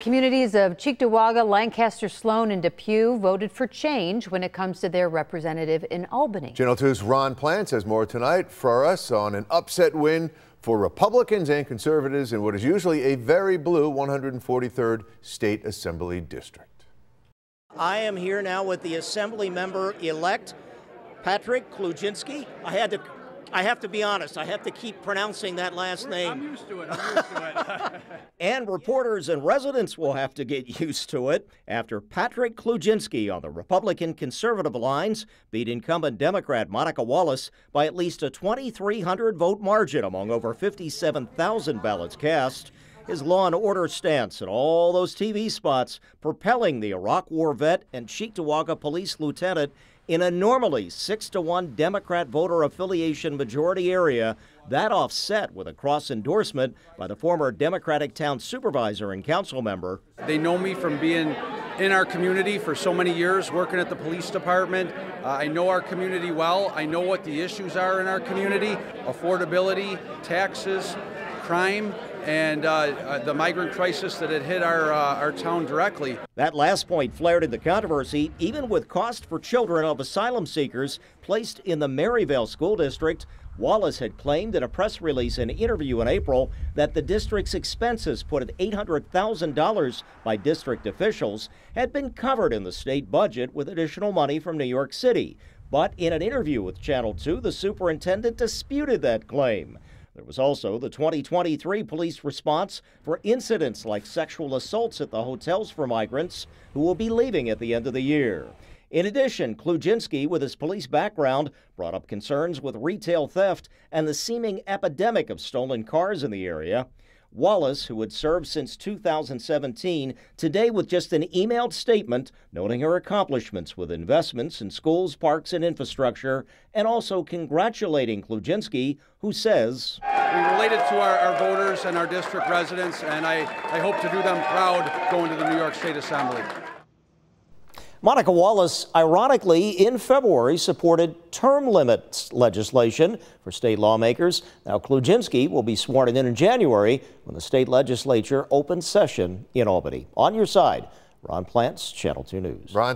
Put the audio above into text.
Communities of Cheektowaga, Lancaster, Sloan, and Depew voted for change when it comes to their representative in Albany. Channel 2's Ron Plants has more tonight for us on an upset win for Republicans and conservatives in what is usually a very blue 143rd State Assembly District. I am here now with the Assembly member-elect, Patrick Kluginski. I have to be honest, I have to keep pronouncing that last name. I'm used to it. And reporters and residents will have to get used to it after Patrick Kluginski on the Republican-conservative lines beat incumbent Democrat Monica Wallace by at least a 2,300 vote margin among over 57,000 ballots cast. His law and order stance and all those TV spots propelling the Iraq War vet and Cheektowaga police lieutenant in a normally 6-to-1 Democrat voter affiliation majority area, that offset with a cross endorsement by the former Democratic town supervisor and council member. They know me from being in our community for so many years, working at the police department. I know our community well. I know what the issues are in our community: affordability, taxes, crime, and the migrant crisis that had hit our town directly. That last point flared into controversy, even with cost for children of asylum seekers placed in the Maryvale School District. Wallace had claimed in a press release and interview in April that the district's expenses, put at $800,000 by district officials, had been covered in the state budget with additional money from New York City. But in an interview with Channel 2, the superintendent disputed that claim. There was also the 2023 police response for incidents like sexual assaults at the hotels for migrants who will be leaving at the end of the year. In addition, Kluginski, with his police background, brought up concerns with retail theft and the seeming epidemic of stolen cars in the area. Wallace, who had served since 2017, today with just an emailed statement noting her accomplishments with investments in schools, parks, and infrastructure, and also congratulating Kluginski, who says, "We related to our voters and our district residents, and I hope to do them proud going to the New York State Assembly." Monica Wallace, ironically, in February, supported term limits legislation for state lawmakers. Now, Kluginski will be sworn in January when the state legislature opens session in Albany. On your side, Ron Plants, Channel 2 News. Ron.